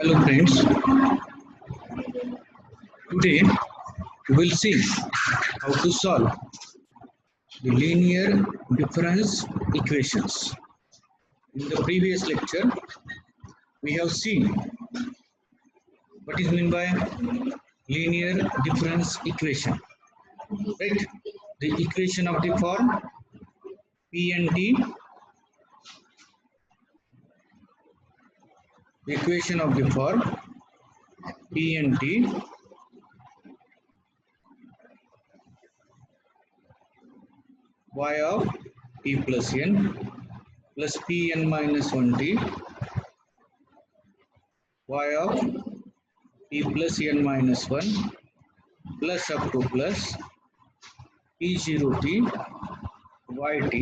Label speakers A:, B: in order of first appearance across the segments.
A: Hello friends, today we will see how to solve the linear difference equations. In the previous lecture, we have seen what is meant by linear difference equation, right? The equation of the form P and T, the equation of the form P and T y of t plus n plus Pn minus 1t y of t plus n minus 1 plus up to plus P0t yt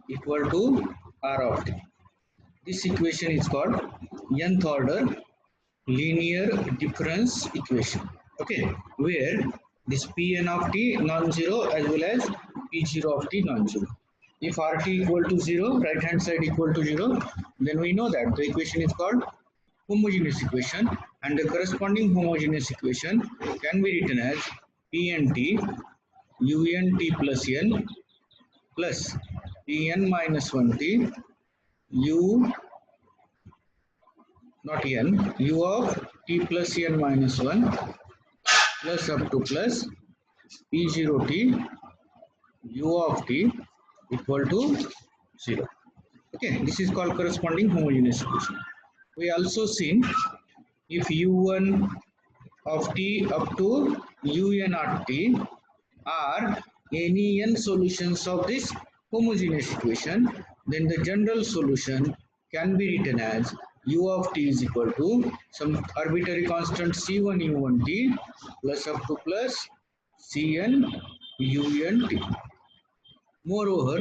A: equal to r of t. This equation is called nth order linear difference equation. Okay, where this Pn of t non-zero as well as P0 of t non-zero. If Rt equal to 0, right hand side equal to 0, then we know that the equation is called homogeneous equation, and the corresponding homogeneous equation can be written as Pnt unt plus n plus Pn minus 1t u not n u of t plus n minus 1 plus up to plus P0t u of t equal to 0. Okay, this is called corresponding homogeneous equation. We also seen if u1 of t up to un at t are any n solutions of this homogeneous equation, then the general solution can be written as u of t is equal to some arbitrary constant c1 u1t plus up to plus cn unt. Moreover,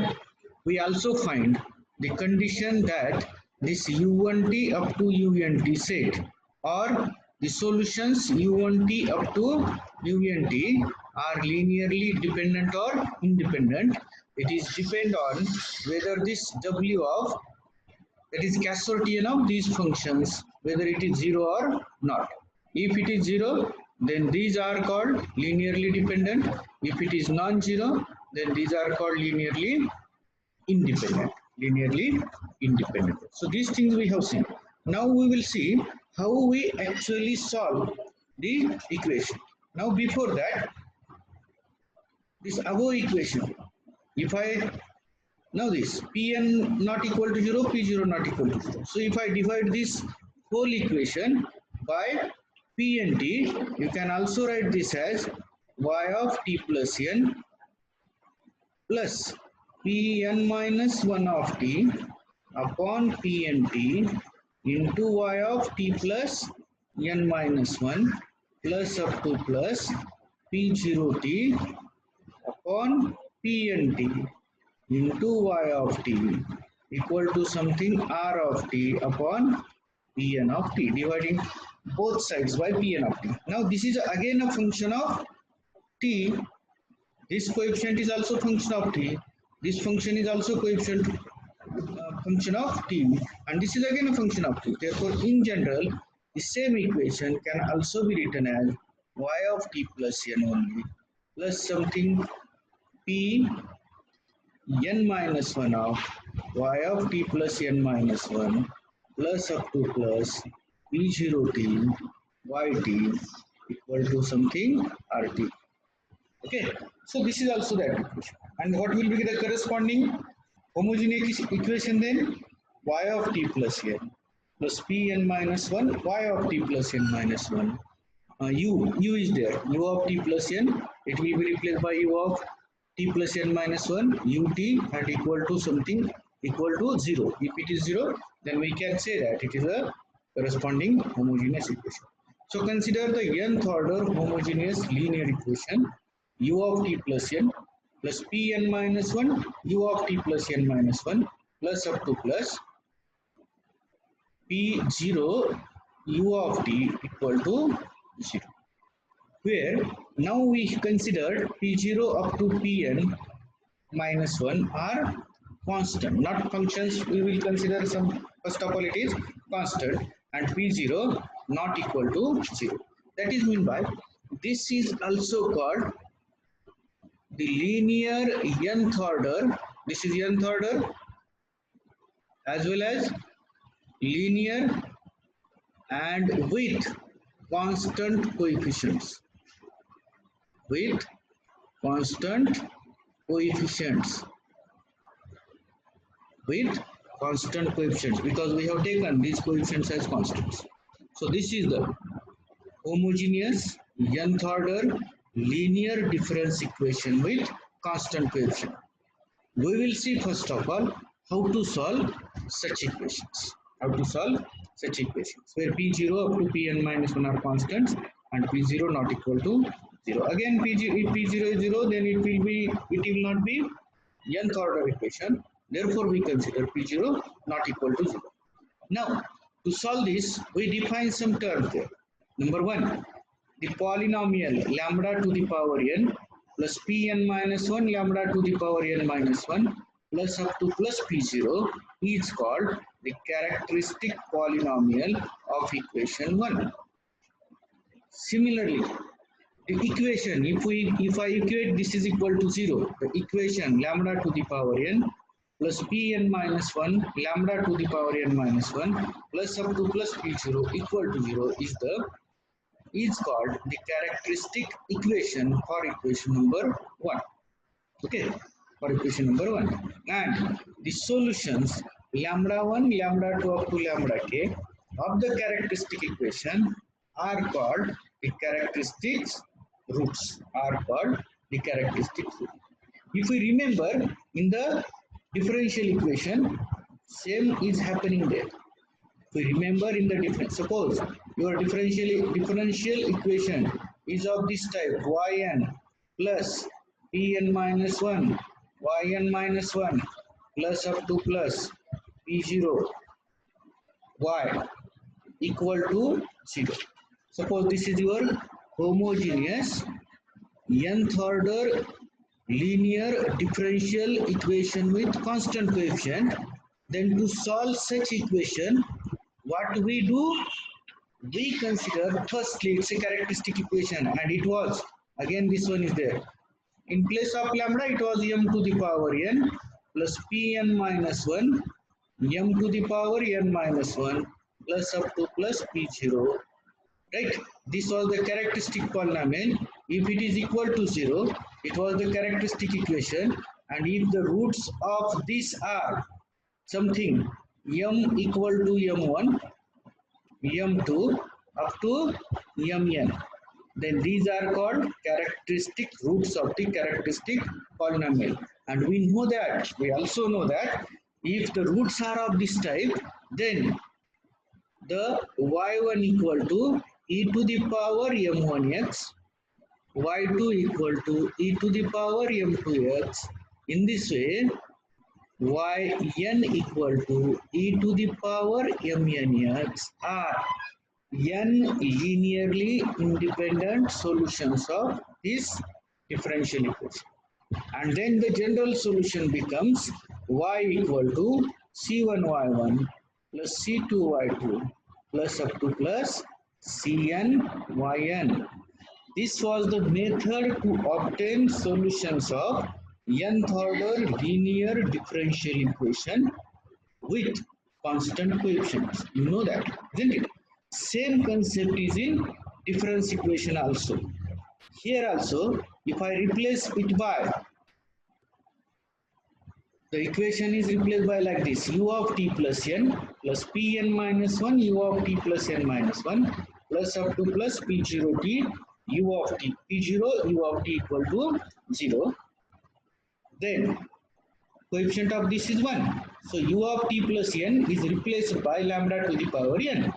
A: we also find the condition that this u1t up to unt set or the solutions u1t up to unt are linearly dependent or independent. It is depend on whether this w of, that is Casortian of these functions, whether it is 0 or not. If it is 0, then these are called linearly dependent. If it is non-zero, then these are called linearly independent. Linearly independent. So these things we have seen. Now we will see how we actually solve the equation. Now before that, this above equation, if I now this Pn not equal to 0, P0 not equal to 0. So if I divide this whole equation by P and T, you can also write this as y of t plus n plus Pn minus 1 of t upon P and T into y of t plus n minus 1 plus up to plus P0t upon P and T into y of t equal to something r of t upon Pn of t, dividing both sides by Pn of t. Now this is again a function of t. This coefficient is also function of t. This function is also coefficient function of t, and this is again a function of t. Therefore, in general, the same equation can also be written as y of t plus n only plus something p n minus 1 of y of t plus n minus 1 plus up to plus p0t yt equal to something rt. Okay, so this is also that equation. And what will be the corresponding homogeneous equation then? Y of t plus n plus Pn minus 1 y of t plus n minus 1. U is there. U of t plus n, it will be replaced by u of t plus n minus 1 ut and equal to something equal to 0. If it is 0, then we can say that it is a corresponding homogeneous equation. So consider the nth order homogeneous linear equation u of t plus n plus Pn minus 1 u of t plus n minus 1 plus up to plus P0 u of t equal to 0. Where now we consider P0 up to Pn minus 1 are constant, not functions. We will consider some, first of all it is constant. and P0 not equal to 0. That is mean by this is also called the linear nth order. This is nth order as well as linear and with constant coefficients. With constant coefficients. With constant coefficients, because we have taken these coefficients as constants. So this is the homogeneous nth order linear difference equation with constant coefficient. We will see first of all how to solve such equations. How to solve such equations where P0 up to Pn minus 1 are constants and P0 not equal to 0. Again P0, if P0 is 0, then it will not be nth order equation. Therefore we consider P0 not equal to 0. Now to solve this we define some terms there. Number 1, the polynomial lambda to the power n plus Pn minus 1 lambda to the power n minus 1 plus up to plus P0 is called the characteristic polynomial of equation 1. Similarly, the equation, if I equate this is equal to 0, the equation lambda to the power n plus Pn minus 1 lambda to the power n minus 1 plus up to plus P0 equal to 0 is called the characteristic equation for equation number 1. Okay, for equation number 1. And the solutions lambda 1, lambda 2 up to lambda k of the characteristic equation are called the characteristics roots. Are called the characteristic roots. If we remember in the differential equation, same is happening there. We remember in the difference. Suppose your differential equation is of this type yn plus pn minus 1 yn minus 1 plus up to plus p0 y equal to 0. Suppose this is your homogeneous nth order linear differential equation with constant coefficient. Then to solve such equation, what we do? We consider firstly it's a characteristic equation and it was, again this one is there. In place of lambda it was m to the power n plus pn minus 1 m to the power n minus 1 plus up to plus p0. Right? This was the characteristic polynomial. If it is equal to 0, it was the characteristic equation, and if the roots of this are something m equal to m1, m2 up to mn, then these are called characteristic roots of the characteristic polynomial. And we also know that if the roots are of this type, then the y1 equal to e to the power m1x, y2 equal to e to the power m2x. In this way, yn equal to e to the power mnx are n linearly independent solutions of this differential equation. And then the general solution becomes y equal to c1y1 plus c2y2 plus up to plus cnyn. This was the method to obtain solutions of nth order linear differential equation with constant coefficients. You know that, isn't it? Same concept is in difference equation also. Here also, if I replace it by, the equation is replaced by like this: u of t plus n plus pn minus 1 u of t plus n minus 1 plus up to plus p0 t u of t, p0 u of t equal to 0. Then coefficient of this is 1. So u of t plus n is replaced by lambda to the power n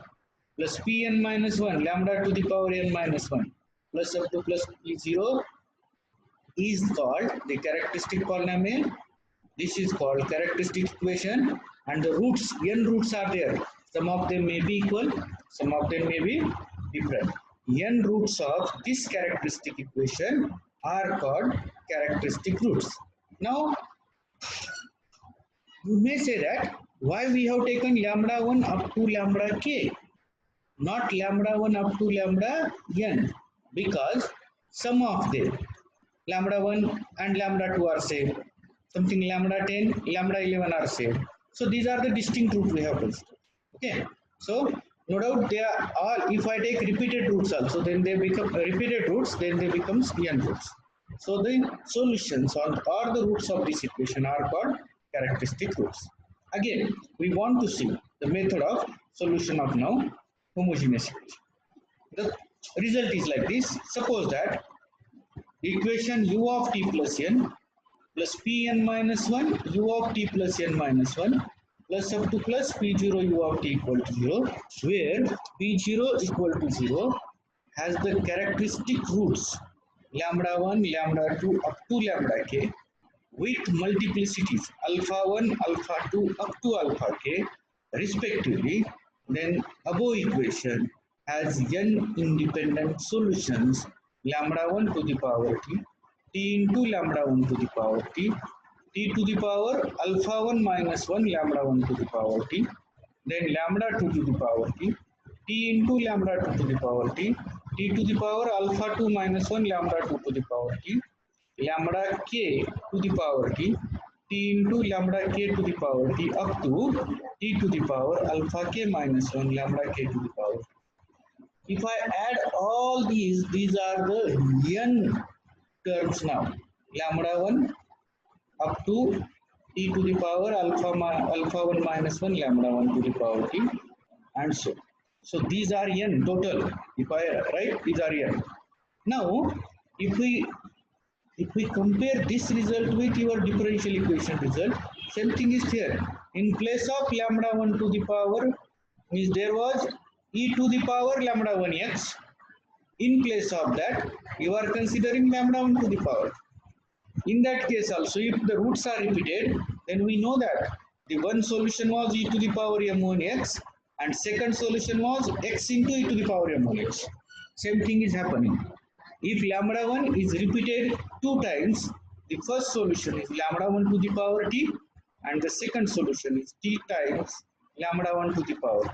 A: plus pn minus 1 lambda to the power n minus 1 plus up to plus p0 is called the characteristic polynomial. This is called characteristic equation, and the roots, n roots are there. Some of them may be equal, some of them may be different. N roots of this characteristic equation are called characteristic roots. Now, you may say that why we have taken lambda 1 up to lambda k. not lambda 1 up to lambda n, because some of them, lambda 1 and lambda 2 are same, something lambda 10, lambda 11 are same. So these are the distinct roots we have considered. Okay, so no doubt they are all, if I take repeated roots also, then they become repeated roots, then they becomes n roots. So the solutions or the roots of this equation are called characteristic roots. Again, we want to see the method of solution of now homogeneous equation. The result is like this. Suppose that equation u of t plus n plus pn minus 1 u of t plus n minus 1 plus up to plus p0 u of t equal to 0, where p0 equal to 0 has the characteristic roots lambda 1, lambda 2 up to lambda k with multiplicities alpha 1, alpha 2 up to alpha k respectively, then above equation has n independent solutions lambda 1 to the power t, t into lambda 1 to the power t, t to the power alpha 1 minus 1 lambda 1 to the power t, then lambda 2 to the power t, t into lambda 2 to the power t, t to the power alpha 2 minus 1 lambda 2 to the power t, lambda k to the power t, t into lambda k to the power t up to t to the power alpha k minus 1 lambda k to the power t. If I add all these are the n terms now. Lambda 1 up to t to the power alpha 1 minus 1 lambda 1 to the power t, and so. So these are n total. If I write, these are n. Now, if we compare this result with your differential equation result, same thing is here. In place of lambda 1 to the power, means there was e to the power lambda 1x. In place of that, you are considering lambda 1 to the power. In that case also, if the roots are repeated, then we know that the one solution was e to the power m1x and second solution was x into e to the power m1x. Same thing is happening. If lambda 1 is repeated 2 times, the first solution is lambda 1 to the power t and the second solution is t times lambda 1 to the power t.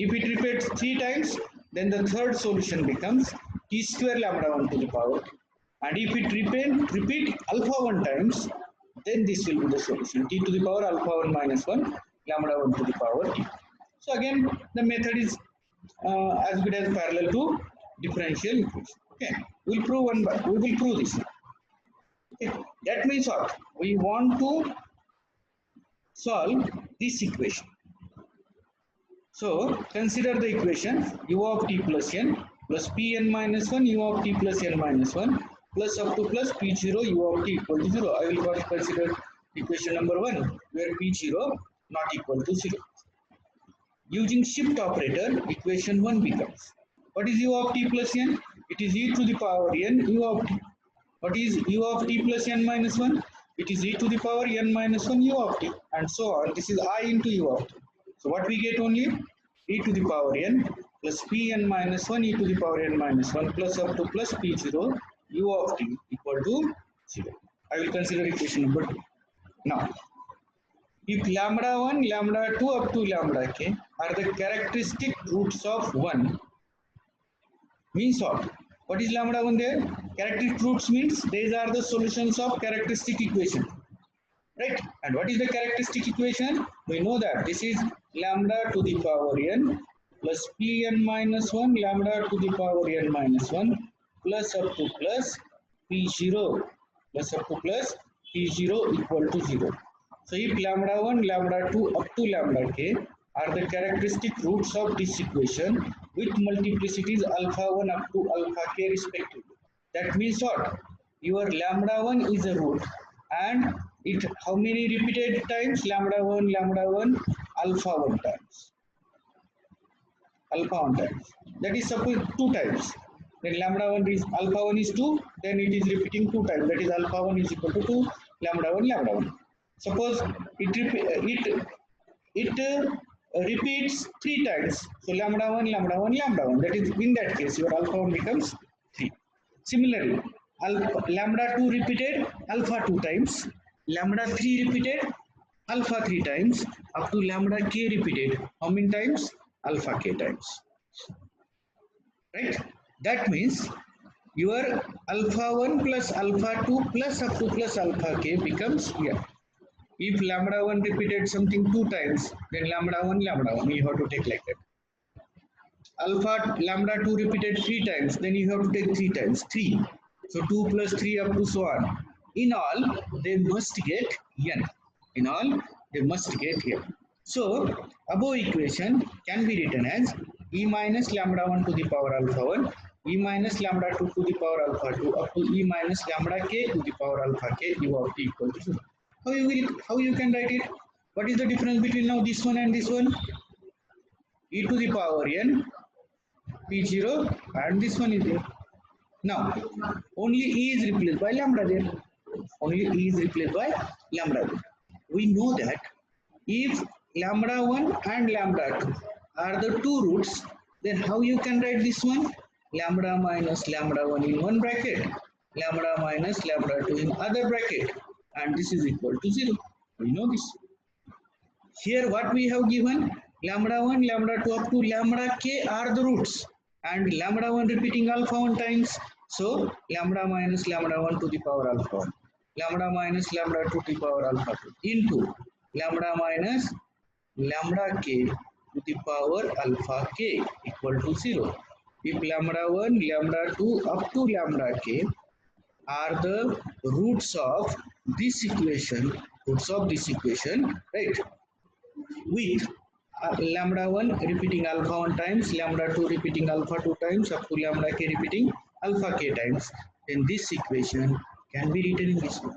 A: If it repeats 3 times, then the third solution becomes t square lambda 1 to the power t. And if it repeat alpha 1 times, then this will be the solution, t to the power alpha 1 minus 1 lambda 1 to the power t. So again, the method is as good as parallel to differential equation. Okay, we will prove this. Okay, that means what? We want to solve this equation. So consider the equation u of t plus n plus pn minus 1 u of t plus n minus 1 plus up to plus p0 u of t equal to 0. I will first consider equation number 1 where p0 not equal to 0. Using shift operator, equation 1 becomes, what is u of t plus n? It is e to the power n u of t. What is u of t plus n minus 1? It is e to the power n minus 1 u of t, and so on. This is I into u of t. So what we get only? E to the power n plus pn minus 1 e to the power n minus 1 plus up to plus p0 u of t equal to 0. I will consider equation number 2. Now, if lambda 1, lambda 2 up to lambda k are the characteristic roots of 1, means what? What is lambda 1 there? Characteristic roots means these are the solutions of characteristic equation. Right? And what is the characteristic equation? We know that this is lambda to the power n plus pn minus 1 lambda to the power n minus 1 plus up to plus p0 plus up to plus p0 equal to 0. So if lambda 1, lambda 2 up to lambda k are the characteristic roots of this equation with multiplicities alpha 1 up to alpha k respectively. That means what? Your lambda 1 is a root and it how many repeated times? Lambda 1, alpha 1 times. Alpha 1 times. That is suppose 2 times. Then lambda 1 is alpha 1 is 2, then it is repeating 2 times. That is alpha 1 is equal to 2, lambda 1, lambda 1. Suppose it repeats 3 times. So lambda 1, lambda 1, lambda 1. That is in that case your alpha 1 becomes 3. Similarly, lambda 2 repeated alpha 2 times, lambda 3 repeated alpha 3 times, up to lambda k repeated how many times? Alpha k times. right? That means your alpha 1 plus alpha 2 plus up to plus alpha k becomes n. If lambda 1 repeated something two times, then lambda 1, lambda 1, you have to take like that. Alpha lambda 2 repeated three times, then you have to take three times, 3. So 2 plus 3 up to so on. In all, they must get n. In all, they must get n. So, above equation can be written as e minus lambda 1 to the power alpha 1, e minus lambda 2 to the power alpha 2 up to e minus lambda k to the power alpha k u of t equal to 0. How you can write it? What is the difference between now this one and this one? E to the power n P0 and this one is there. Now, only E is replaced by lambda there. Only E is replaced by lambda there. We know that if lambda 1 and lambda 2 are the two roots, then how you can write this one? Lambda minus lambda 1 in one bracket, lambda minus lambda 2 in other bracket, and this is equal to 0. We know this. Here what we have given, lambda 1, lambda 2 up to lambda k are the roots, and lambda 1 repeating alpha 1 times. So lambda minus lambda 1 to the power alpha 1, lambda minus lambda 2 to the power alpha 2 into lambda minus lambda k to the power alpha k equal to 0. If lambda 1, lambda 2 up to lambda k are the roots of this equation, right? With lambda 1 repeating alpha 1 times, lambda 2 repeating alpha 2 times, up to lambda k repeating alpha k times, then this equation can be written in this way.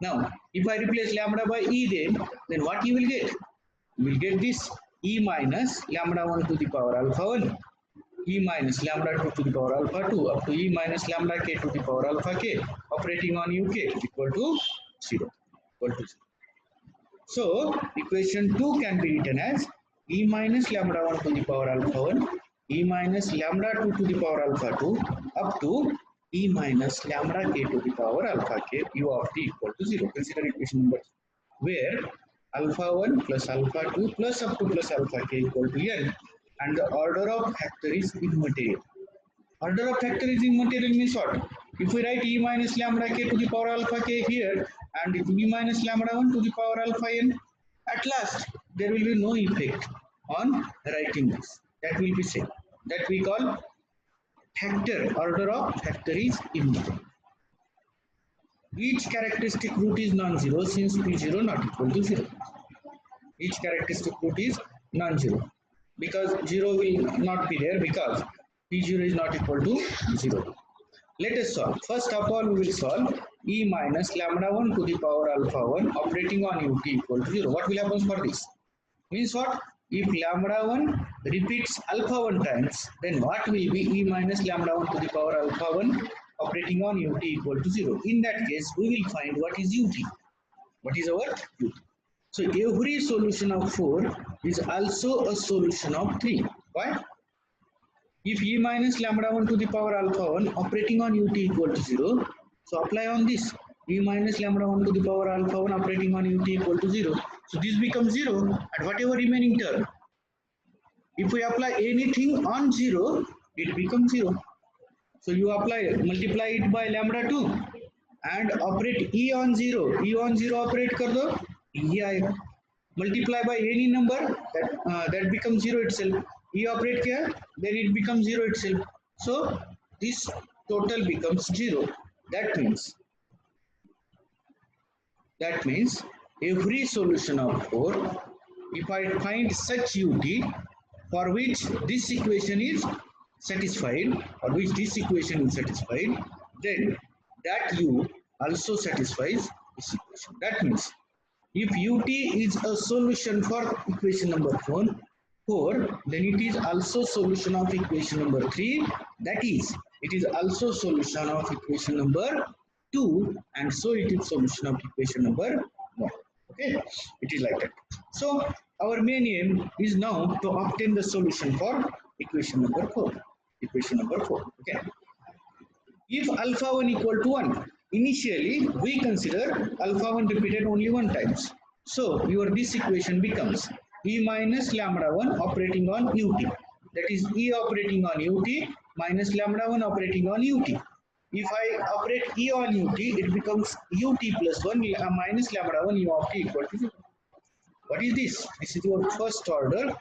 A: Now, if I replace lambda by e, then what you will get? You will get this e minus lambda 1 to the power alpha 1, e minus lambda 2 to the power alpha 2, up to e minus lambda k to the power alpha k, operating on uk equal to 0. So, equation 2 can be written as e minus lambda 1 to the power alpha 1, e minus lambda 2 to the power alpha 2, up to e minus lambda k to the power alpha k u of t equal to 0. Consider equation number 2, where alpha 1 plus alpha 2 plus up to plus alpha k equal to n, and the order of factor is immaterial. Order of factor is immaterial means what? If we write e minus lambda k to the power alpha k here, and e minus lambda 1 to the power alpha n, at last there will be no effect on writing this. That will be same. That we call factor. Order of factor is immaterial. Each characteristic root is non-zero since p0 not equal to 0. Each characteristic root is non-zero because 0 will not be there because p0 is not equal to 0. Let us solve. First of all, we will solve e minus lambda 1 to the power alpha 1 operating on ut equal to 0. What will happen for this? Means what? If lambda 1 repeats alpha 1 times, then what will be e minus lambda 1 to the power alpha 1 operating on ut equal to 0. In that case, we will find what is ut. What is our ut? So every solution of 4 is also a solution of 3. Why? If e minus lambda 1 to the power alpha 1 operating on ut equal to 0, so apply on this. E minus lambda 1 to the power alpha 1 operating on ut equal to 0. So this becomes 0 at whatever remaining term. If we apply anything on 0, it becomes 0. So you multiply it by lambda 2 and operate e on 0. E on 0 operate kar do, e aayega. Multiply by any number, that becomes 0 itself. E operate here, then it becomes 0 itself. So this total becomes 0. That means every solution of 4, if I find such ut for which this equation is satisfied, then that u also satisfies this equation. That means if ut is a solution for equation number 4, then it is also solution of equation number 3. That is, it is also solution of equation number 2, and so it is solution of equation number 1. Okay, it is like that. So our main aim is now to obtain the solution for equation number 4. Okay. If alpha 1 equal to 1, initially we consider alpha 1 repeated only one times. So this equation becomes e minus lambda 1 operating on ut. That is e operating on ut minus lambda 1 operating on ut. If I operate E on ut, it becomes ut plus 1 minus lambda 1 u of t equal to 0. What is this? This is your first order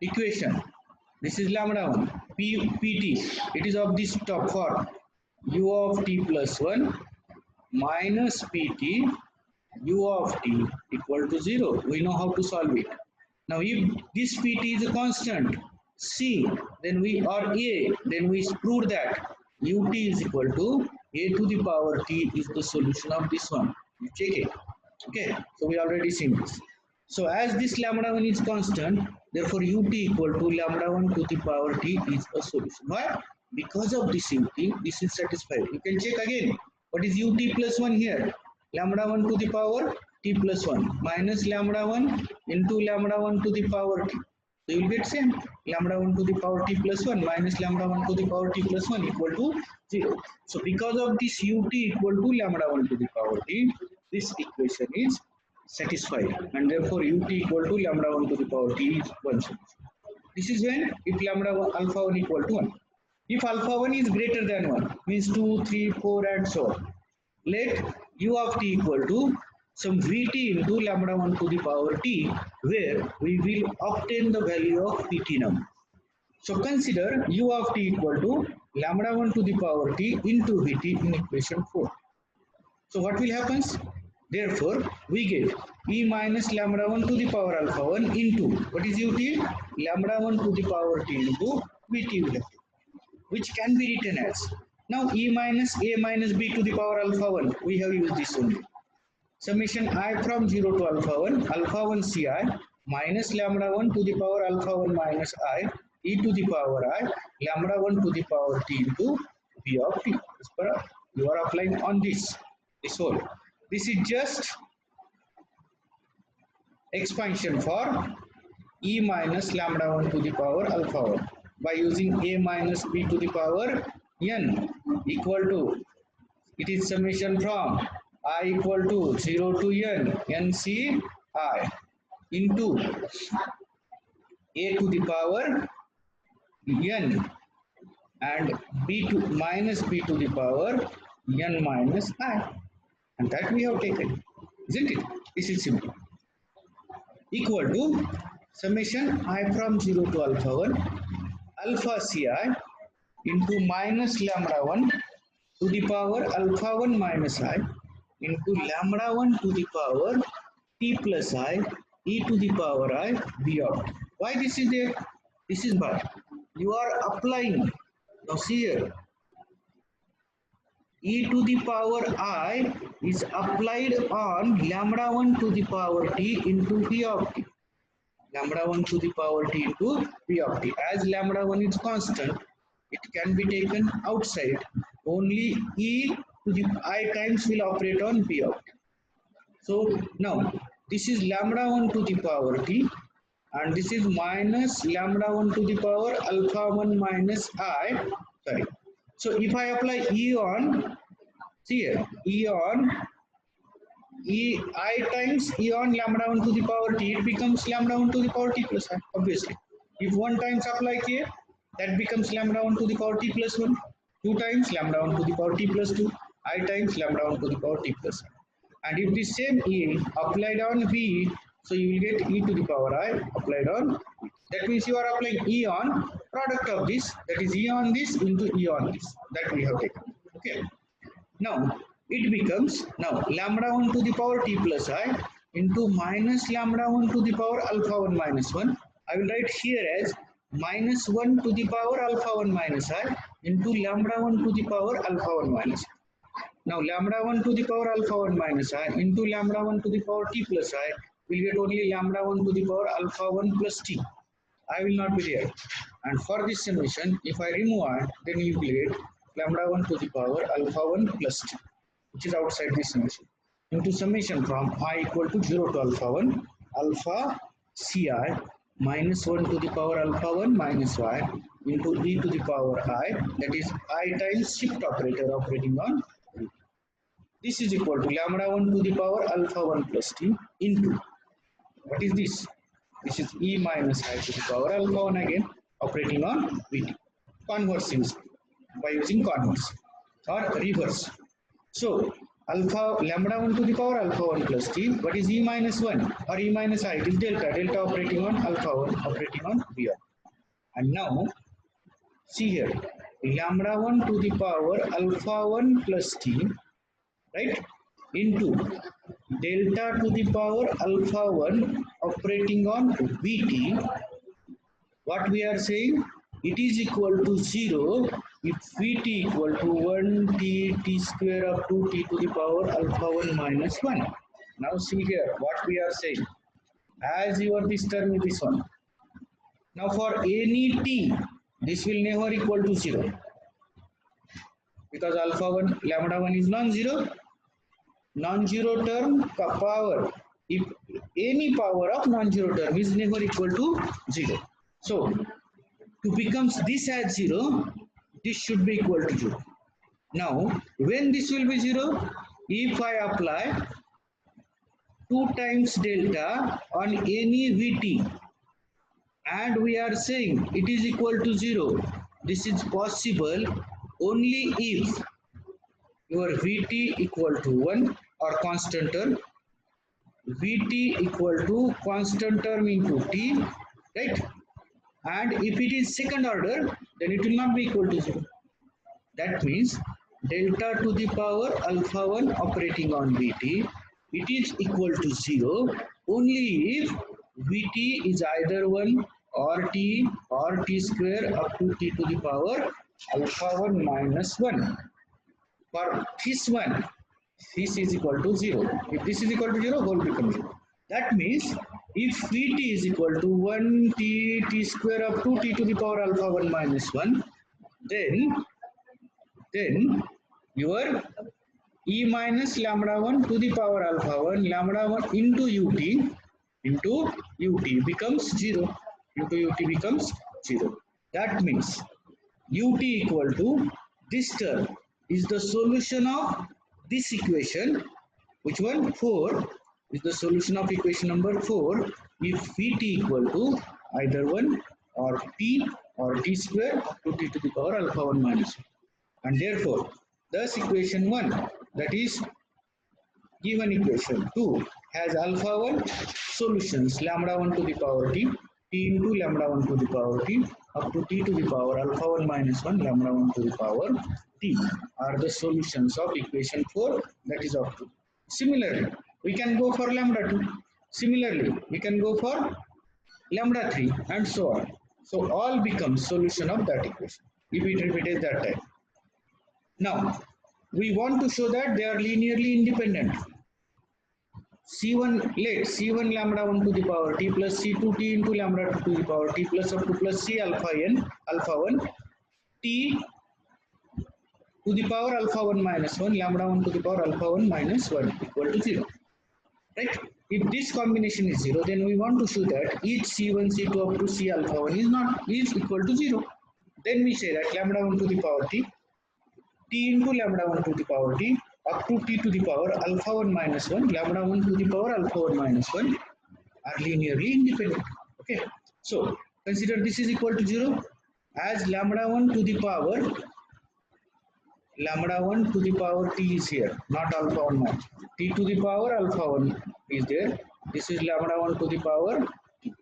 A: equation. This is lambda 1 pt. It is of this top form, u of t plus 1 minus pt u of t equal to 0. We know how to solve it. Now if this pt is a constant c, then we or a, then we prove that ut is equal to a to the power t is the solution of this one. You check it. Okay, so we already seen this. So as this lambda 1 is constant, therefore ut equal to lambda 1 to the power t is a solution. Why? Because of this ut, this is satisfied. You can check again. What is ut plus 1 here? Lambda 1 to the power t plus 1 minus lambda 1 into lambda 1 to the power t. So you will get same, lambda 1 to the power t plus 1 minus lambda 1 to the power t plus 1 equal to 0. So because of this ut equal to lambda 1 to the power t, this equation is satisfied, and therefore ut equal to lambda 1 to the power t is one solution. This is when if lambda 1 alpha 1 equal to 1. If alpha 1 is greater than 1, means 2, 3, 4 and so on, let u of t equal to some vt into lambda 1 to the power t, where we will obtain the value of pt number. So consider u of t equal to lambda 1 to the power t into vt in equation 4. So what will happen? Therefore, we get e minus lambda 1 to the power alpha 1 into, what is ut? Lambda 1 to the power t into vt will have, which can be written as, now e minus a minus b to the power alpha 1, we have used this only. Summation I from 0 to alpha 1 ci minus lambda 1 to the power alpha 1 minus I e to the power I lambda 1 to the power t into v of t. You are applying on this whole. This is just expansion for e minus lambda 1 to the power alpha 1 by using a minus b to the power n equal to, it is summation from I equal to 0 to n nci into a to the power n and b to minus b to the power n minus I, and that we have taken, isn't it? This is simple. Equal to summation I from 0 to alpha 1 alpha ci into minus lambda 1 to the power alpha 1 minus I into lambda 1 to the power t plus I e to the power I b of t. Why this is there? This is by you are applying. Now see here, e to the power I is applied on lambda 1 to the power t into v of t. Lambda 1 to the power t into v of t. As lambda 1 is constant, it can be taken outside. Only e to the I times will operate on v of t. So now this is lambda 1 to the power t, and this is minus lambda 1 to the power alpha 1 minus I. Sorry. So if I apply e on, see here, e on e I times e on lambda 1 to the power t, it becomes lambda 1 to the power t plus I, obviously. If one times apply here, that becomes lambda 1 to the power t plus 1. Two times lambda 1 to the power t plus 2. I times lambda 1 to the power t plus 1. And if the same e applied on v, so you will get e to the power I applied on v. That means you are applying e on product of this, that is e on this into e on this, that we have taken. Okay. Now it becomes, now lambda 1 to the power t plus I into minus lambda 1 to the power alpha 1 minus 1. I will write here as minus 1 to the power alpha 1 minus I into lambda 1 to the power alpha 1 minus I. Now lambda 1 to the power alpha 1 minus I into lambda 1 to the power t plus I will get only lambda 1 to the power alpha 1 plus t. I will not be there. And for this summation, if I remove I, then you will get lambda 1 to the power alpha 1 plus t, which is outside this summation, into summation from I equal to 0 to alpha 1 alpha ci minus 1 to the power alpha 1 minus y into e to the power I, that is I times shift operator operating on. This is equal to lambda 1 to the power alpha 1 plus t into, what is this? This is e minus I to the power alpha 1 again operating on Vt. Converse is by using converse or reverse. So alpha lambda 1 to the power alpha 1 plus t. What is e minus 1 or e minus I? It is delta. Delta operating on alpha 1 operating on Vr. And now see here, lambda 1 to the power alpha 1 plus t, right, into delta to the power alpha 1 operating on Vt. What we are saying, it is equal to 0 if Vt equal to 1 t square up to t to the power alpha 1 minus 1. Now see here what we are saying, as your this term is this one. Now for any t, this will never equal to 0 because alpha 1 lambda 1 is non-zero. Non-zero term power, if any power of non-zero term is never equal to 0. So to becomes this as 0, this should be equal to 0. Now when this will be 0, if I apply 2 times delta on any Vt and we are saying it is equal to 0, this is possible only if your Vt equal to 1 or constant term, Vt equal to constant term into t, right? And if it is second order, then it will not be equal to 0. That means delta to the power alpha 1 operating on Vt, it is equal to 0 only if Vt is either 1 or t square up to t to the power alpha 1 minus 1. For this one, this is equal to 0. If this is equal to 0, whole becomes 0. That means if Vt is equal to 1 t square up to t to the power alpha 1 minus 1, then your e minus lambda 1 to the power alpha 1 lambda 1 into ut becomes 0. Into ut becomes 0. That means ut equal to this term is the solution of this equation. Which one? 4 is the solution of equation number 4 if Vt equal to either 1 or t square to t to the power alpha 1 minus 1. And therefore, thus equation 1, that is given equation 2, has alpha 1 solutions lambda 1 to the power t into lambda 1 to the power t up to t to the power alpha 1 minus 1 lambda 1 to the power t are the solutions of equation 4, that is of 2. Similarly, we can go for lambda 2. Similarly, we can go for lambda 3 and so on. So all becomes solution of that equation if it repeated that time. Now, we want to show that they are linearly independent. C1, let C1 lambda 1 to the power t plus C2 t into lambda 2 to the power t plus up to plus C alpha n alpha 1 t to the power alpha 1 minus 1 lambda 1 to the power alpha 1 minus 1 equal to 0. Right? If this combination is 0, then we want to show that each C1, C2 up to C alpha 1 is equal to 0. Then we say that lambda 1 to the power t into lambda 1 to the power t up to t to the power alpha 1 minus 1 lambda 1 to the power alpha 1 minus 1 are linearly independent. Okay. So consider this is equal to 0 as lambda 1 to the power t is here, not alpha 1 minus t to the power alpha 1 is there. This is lambda 1 to the power t.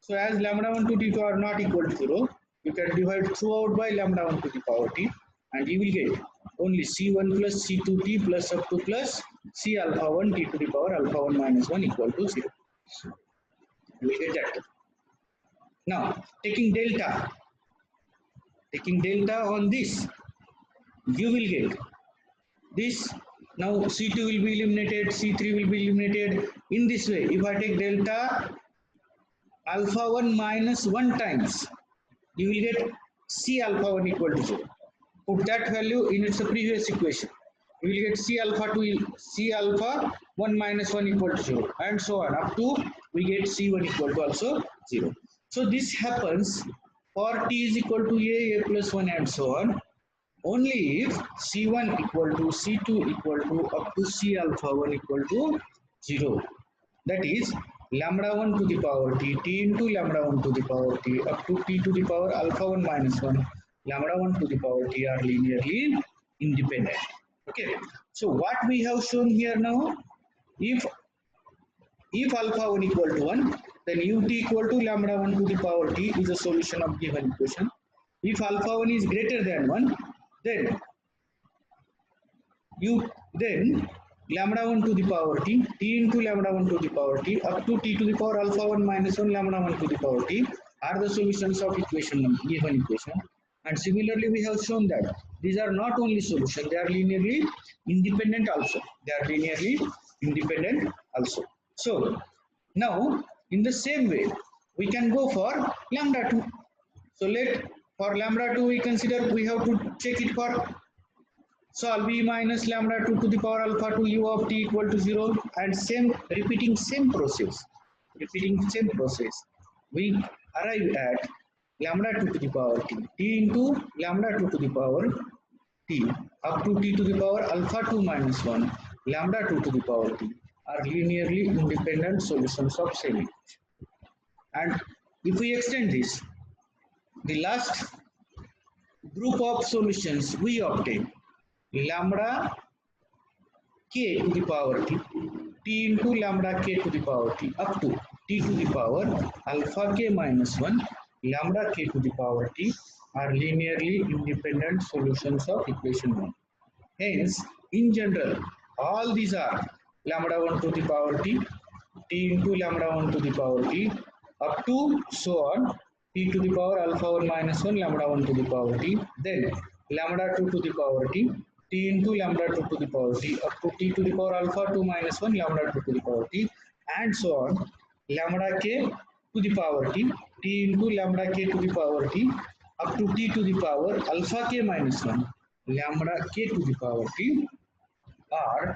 A: So as lambda 1 to t2 are not equal to 0, you can divide throughout by lambda 1 to the power t and you will get only C1 plus C2t plus up to plus C alpha 1 t to the power alpha 1 minus 1 equal to 0. You will get that. Now, taking delta on this, you will get this. Now C2 will be eliminated, C3 will be eliminated. In this way, if I take delta alpha 1 minus 1 times, you will get C alpha 1 equal to 0. Put that value in its previous equation. You will get C alpha 1 minus 1 equal to 0 and so on up to we get C1 equal to also 0. So this happens for t is equal to a plus 1 and so on only if C1 equal to C2 equal to up to C alpha 1 equal to 0. That is, lambda 1 to the power t into lambda 1 to the power t up to t to the power alpha 1 minus 1 lambda 1 to the power t are linearly independent. Okay, so what we have shown here now, if alpha 1 equal to 1, then ut equal to lambda 1 to the power t is a solution of given equation. If alpha 1 is greater than 1, then then lambda 1 to the power t into lambda 1 to the power t up to t to the power alpha 1 minus 1 lambda 1 to the power t are the solutions of given equation. And similarly, we have shown that these are not only solution, they are linearly independent also. They are linearly independent also. So now, in the same way, we can go for lambda 2. So for lambda 2 we consider, we have to check it for solve v minus lambda 2 to the power alpha 2 u of t equal to 0, and repeating same process, we arrive at lambda 2 to the power t into lambda 2 to the power t up to t to the power alpha 2 minus 1 lambda 2 to the power t are linearly independent solutions of same equation. And if we extend this, the last group of solutions, we obtain lambda k to the power t into lambda k to the power t up to t to the power alpha k minus 1 lambda k to the power t are linearly independent solutions of equation 1. Hence, in general, all these are lambda 1 to the power t into lambda 1 to the power t up to so on t to the power alpha 1 minus 1 lambda 1 to the power t, then lambda 2 to the power t into lambda 2 to the power t up to t to the power alpha 2 minus 1 lambda 2 to the power t, and so on lambda k to the power t into lambda k to the power t up to t to the power alpha k minus 1 lambda k to the power t are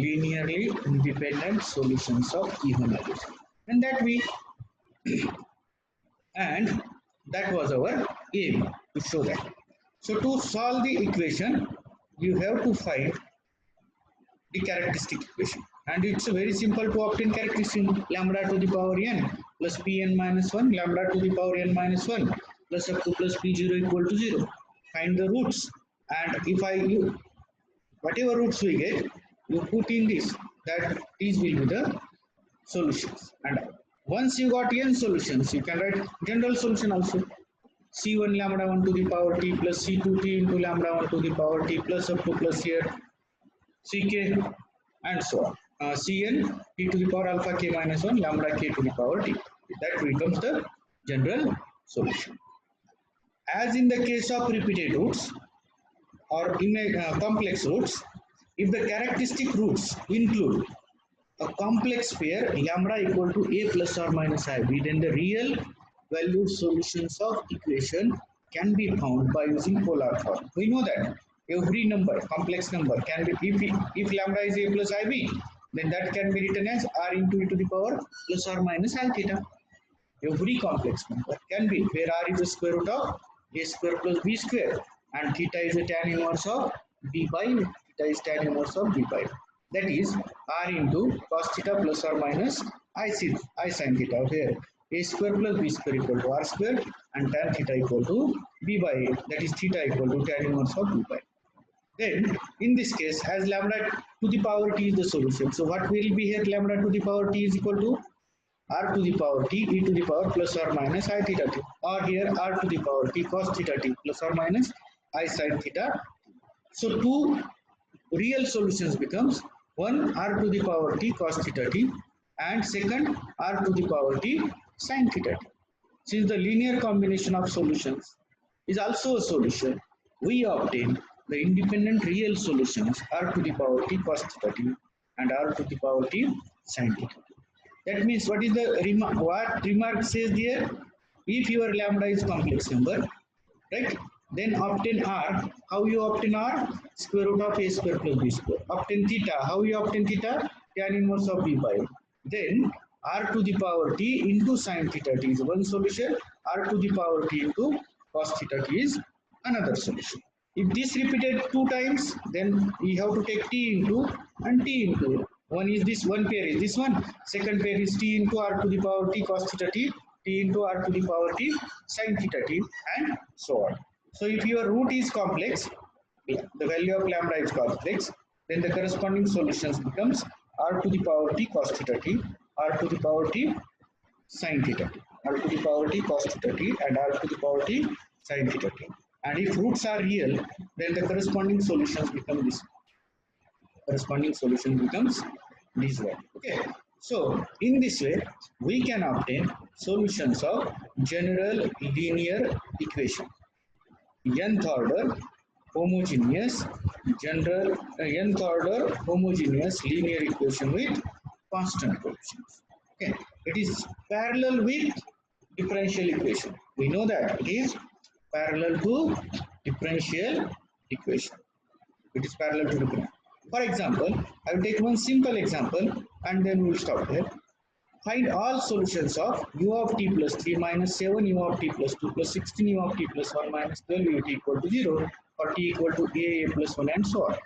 A: linearly independent solutions of even equation. And that was our aim, to show that. So to solve the equation, you have to find the characteristic equation, and it's very simple to obtain characteristic. Lambda to the power n plus pn minus 1 lambda to the power n minus 1 plus up to plus p0 equal to 0. Find the roots, and if I use whatever roots we get, you put in this, that these will be the solutions. And once you got n solutions, you can write general solution also. C1 lambda 1 to the power t plus C2t into lambda 1 to the power t plus up to plus here Ck and so on. Cn t to the power alpha k minus 1 lambda k to the power t. That becomes the general solution. As in the case of repeated roots or complex roots, if the characteristic roots include a complex pair lambda equal to a plus or minus ib, then the real valued solutions of equation can be found by using polar form. We know that every number, complex number, can be, if lambda is a plus ib, then that can be written as r into e to the power plus or minus I theta. Every complex number can be, where r is the square root of a square plus b square, and theta is the tan inverse of b by, theta is tan inverse of b by. That is r into cos theta plus or minus I sin theta, where a square plus b square equal to r square and tan theta equal to b by a, that is theta equal to tan inverse of b by. Then in this case, as lambda to the power t is the solution, so what will be here? Lambda to the power t is equal to r to the power t e to the power plus or minus I theta t, or here r to the power t cos theta t plus or minus I sin theta. So two real solutions becomes, one r to the power t cos theta t and second r to the power t sin theta t. Since the linear combination of solutions is also a solution, we obtain the independent real solutions r to the power t cos theta t and r to the power t sin theta t. That means, what is the remark? What remark says there? If your lambda is complex number, right, then obtain r. How you obtain r? Square root of a square plus b square. Obtain theta. How you obtain theta? Tan inverse of b by. Then r to the power t into sin theta t is one solution. R to the power t into cos theta t is another solution. If this repeated two times, then we have to take t into and t into One is this, one pair is this one, second pair is t into r to the power t cos theta t, t into r to the power t sin theta t, and so on. So if your root is complex, the value of lambda is complex, then the corresponding solutions becomes r to the power t cos theta t, r to the power t sin theta t, r to the power t cos theta t, and r to the power t sin theta t. And if roots are real, then the corresponding solutions become this. Corresponding solution becomes this way. Okay. So in this way, we can obtain solutions of general linear equation. Nth order homogeneous general nth order homogeneous linear equation with constant coefficients. Okay, it is parallel with differential equation. We know that it is parallel to differential equation. It is parallel to differential. For example, I will take one simple example and then we will stop here. Find all solutions of u of t plus 3 minus 7 u of t plus 2 plus 16 u of t plus 1 minus 12 u t equal to 0 or t equal to a plus 1 and so on.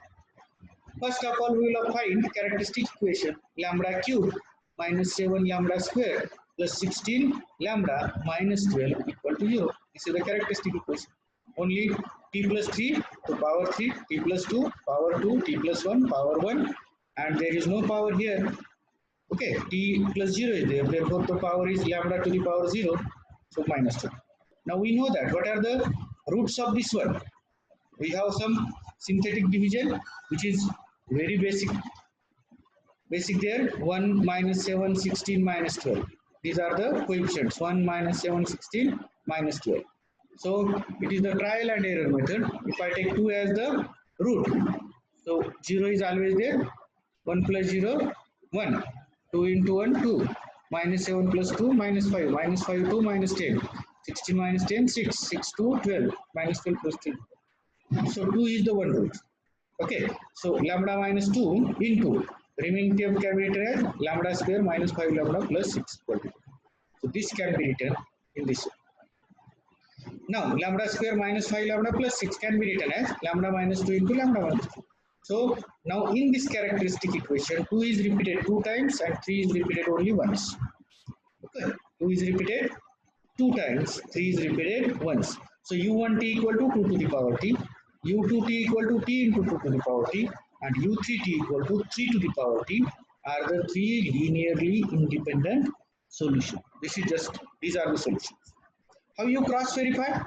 A: First of all, we will find characteristic equation lambda cube minus 7 lambda square plus 16 lambda minus 12 equal to 0. This is the characteristic equation. Only t plus 3 to power 3, t plus 2 power 2, t plus 1 power 1, and there is no power here. Okay, t plus 0 is there, therefore the power is lambda to the power 0, so minus 2. Now we know that what are the roots of this one. We have some synthetic division which is very basic there, 1 minus 7 16 minus 12. These are the coefficients, 1 minus 7 16 minus 12. So it is the trial and error method. If I take 2 as the root, so 0 is always there, 1 plus 0 1, 2 into 1 2, minus 7 plus 2 minus 5, minus 5 2 minus 10, 16 minus 10 6, 6 2 12, minus 12 plus 3. So 2 is the one root. Okay, so lambda minus 2 into remaining term can be written as lambda square minus 5 lambda plus 6 equal to 2. So this can be written in this way. Now lambda square minus 5 lambda plus 6 can be written as lambda minus 2 into lambda minus 2. So now in this characteristic equation, 2 is repeated 2 times and 3 is repeated only once. Okay, 2 is repeated 2 times, 3 is repeated once. So u1t equal to 2 to the power t, u2t equal to t into 2 to the power t, and u3t equal to 3 to the power t are the three linearly independent solutions. These are the solutions. How you cross verify?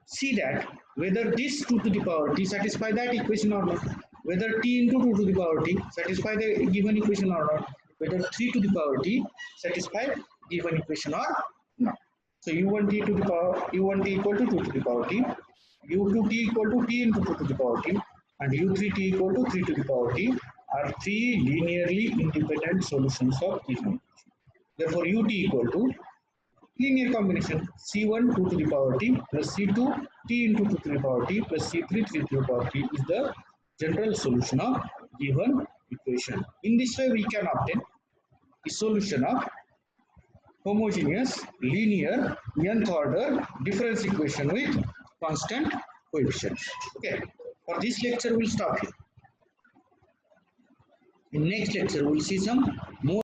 A: See that whether this 2 to the power t satisfy that equation or not, whether t into 2 to the power t satisfy the given equation or not, whether 3 to the power t satisfy given equation or not. So u1t to the power u1t equal to 2 to the power t, u2t equal to t into 2 to the power t, and u3t equal to 3 to the power t are three linearly independent solutions of given equation. Therefore ut equal to linear combination c1 2 to the power t plus c2 t into 2 to the power t plus c3 3 to the power t is the general solution of given equation. In this way we can obtain the solution of homogeneous linear nth order difference equation with constant coefficients. Okay, for this lecture we'll stop here. In next lecture we'll see some more